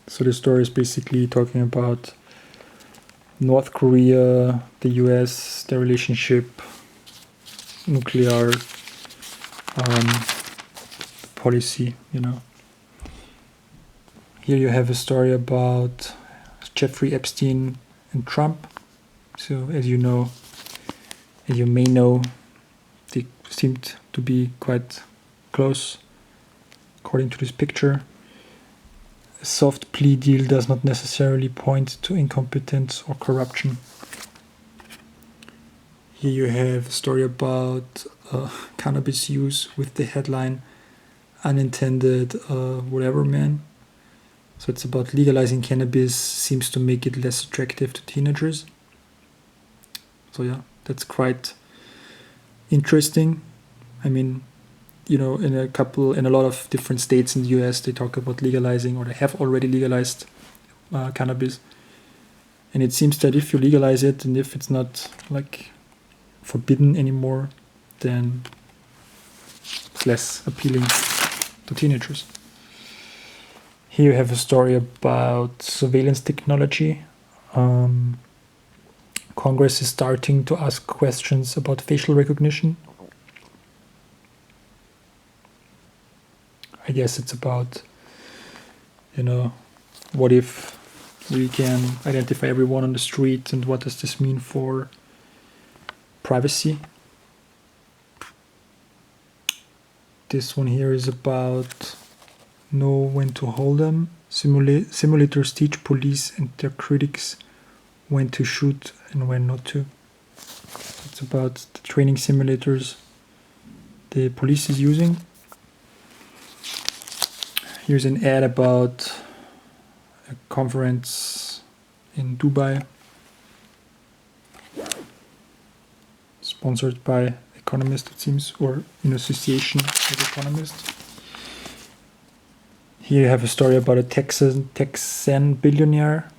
So the story is basically talking about North Korea, the US, their relationship, nuclear policy, Here you have a story about Jeffrey Epstein and Trump. So as you may know, they seemed to be quite close, according to this picture. A soft plea deal does not necessarily point to incompetence or corruption. Here you have a story about cannabis use with the headline Unintended Whatever Man. So it's about legalizing cannabis seems to make it less attractive to teenagers. So yeah, that's quite interesting. I mean, in a lot of different states in the US, they talk about legalizing, or they have already legalized cannabis. And it seems that if you legalize it, and if it's not like forbidden anymore, then it's less appealing to teenagers. Here you have a story about surveillance technology. Congress is starting to ask questions about facial recognition. I guess it's about, what if we can identify everyone on the street, and what does this mean for privacy? This one here is about know when to hold them. Simulators teach police and their critics when to shoot and when not to. It's about the training simulators the police is using. Here's an ad about a conference in Dubai, sponsored by Economist, it seems, or in association with Economist. Here you have a story about a Texan billionaire,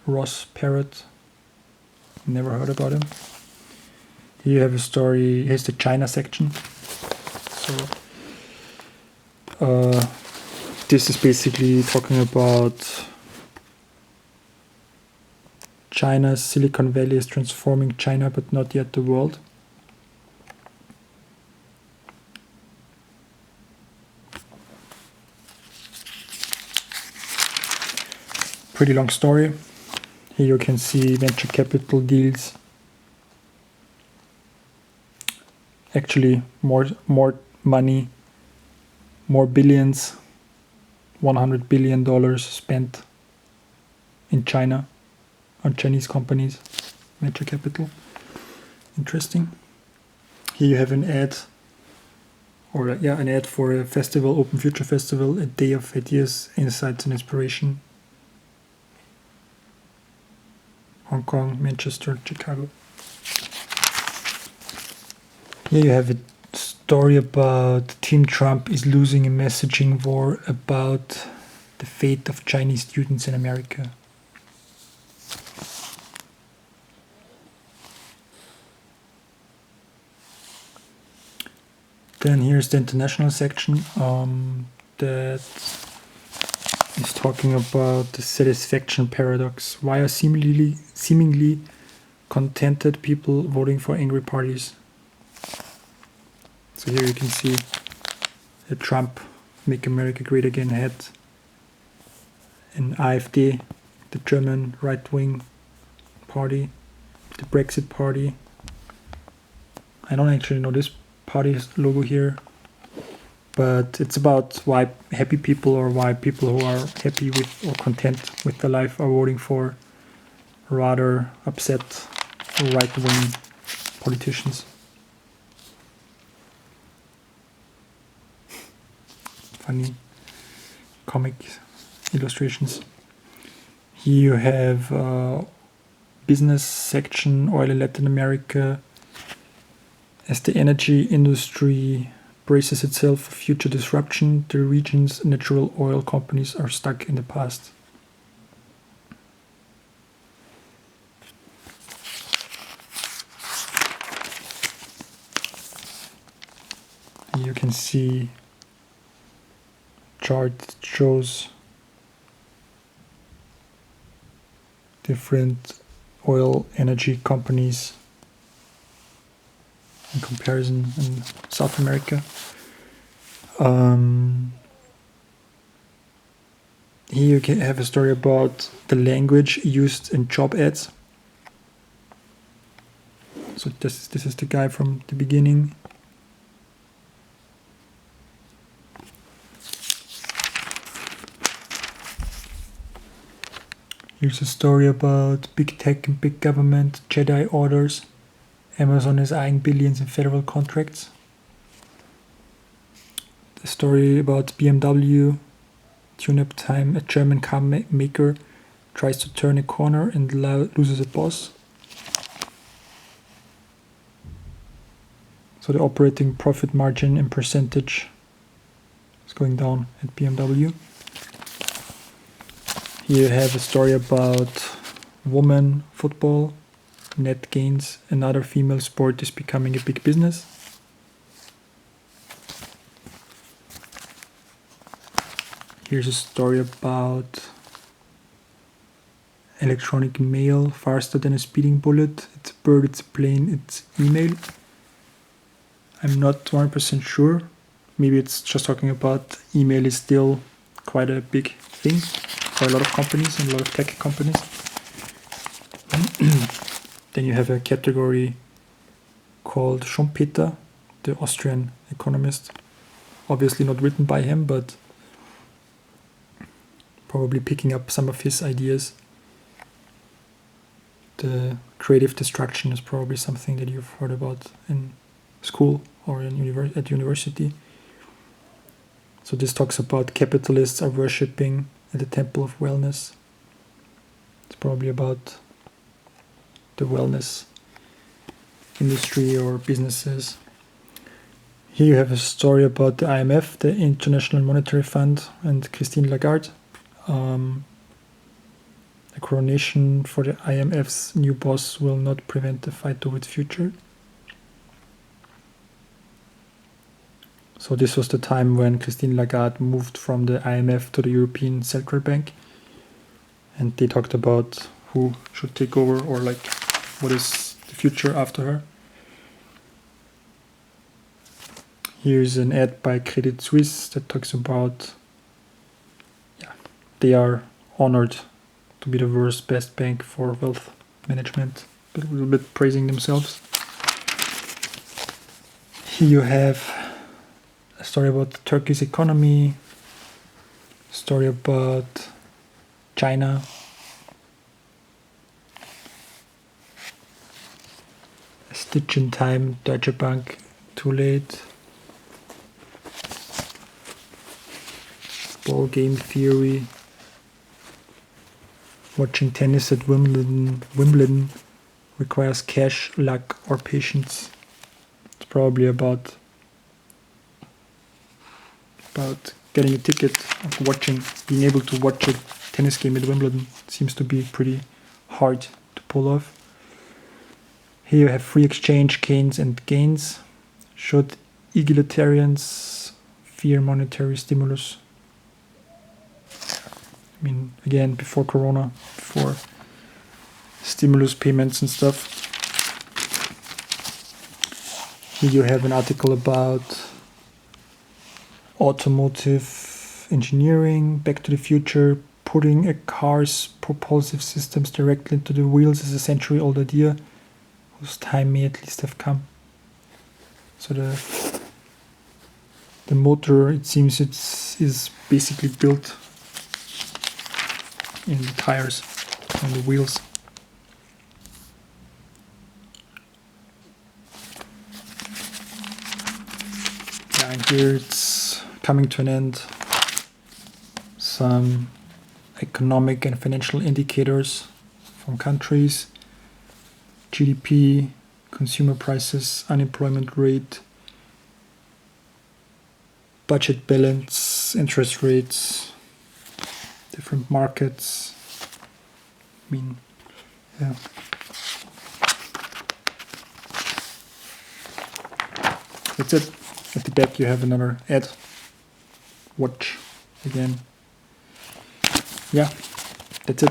Ross Perot. Never heard about him. Here you have a story. Here's the China section. So this is basically talking about China's Silicon Valley is transforming China, but not yet the world. Pretty long story. Here you can see venture capital deals. Actually, more money, more billions, $100 billion spent in China on Chinese companies, venture capital. Interesting. Here you have an ad, an ad for a festival, Open Future Festival, a day of ideas, insights and inspiration. Hong Kong, Manchester, Chicago. Here you have a story about Team Trump is losing a messaging war about the fate of Chinese students in America. Then here's the international section that is talking about the satisfaction paradox. Why are seemingly contented people voting for angry parties? So here you can see a Trump Make America Great Again hat, an AfD, the German right-wing party, the Brexit party. I don't actually know this party's logo here, but it's about why happy people, or why people who are happy with or content with their life, are voting for rather upset right-wing politicians. Funny comic illustrations. Here you have business section, oil in Latin America. As the energy industry braces itself for future disruption, the region's natural oil companies are stuck in the past. You can see chart that shows different oil energy companies in comparison in South America. Here you can have a story about the language used in job ads. So this is the guy from the beginning. Here's a story about big tech and big government, Jedi orders. Amazon is eyeing billions in federal contracts. The story about BMW, tune-up time, a German car maker tries to turn a corner and loses a boss. So the operating profit margin in percentage is going down at BMW. Here you have a story about women football, net gains, another female sport is becoming a big business. Here's a story about electronic mail faster than a speeding bullet. It's a bird, it's a plane, it's email. I'm not 100% sure. Maybe it's just talking about email is still quite a big thing for a lot of companies and a lot of tech companies. Then you have a category called Schumpeter, the Austrian economist. Obviously not written by him, but probably picking up some of his ideas. The creative destruction is probably something that you've heard about in school or at university. So this talks about capitalists are worshipping at the temple of wellness. It's probably about the wellness industry or businesses. Here you have a story about the IMF, the International Monetary Fund, and Christine Lagarde. The coronation for the IMF's new boss will not prevent the fight over its future. So this was the time when Christine Lagarde moved from the IMF to the European Central Bank, and they talked about who should take over or like what is the future after her. Here's an ad by Credit Suisse that talks about they are honored to be the world's best bank for wealth management, but a little bit praising themselves. Here you have a story about Turkey's economy, a story about China, a stitch in time, Deutsche Bank, too late, ball game theory, watching tennis at Wimbledon requires cash, luck, or patience. It's probably about getting a ticket, of being able to watch a tennis game at Wimbledon. It seems to be pretty hard to pull off. Here you have free exchange, gains and gains. Should egalitarians fear monetary stimulus? I mean, again, before Corona, before stimulus payments and stuff. Here you have an article about automotive engineering, Back to the Future, putting a car's propulsive systems directly into the wheels is a century-old idea whose time may at least have come. So the motor, it seems, is basically built in the tires and the wheels. Yeah, and here it's coming to an end. Some economic and financial indicators from countries, GDP, consumer prices, unemployment rate, budget balance, interest rates, different markets. I mean, yeah. That's it. At the back you have another ad. Watch. again. Yeah, that's it.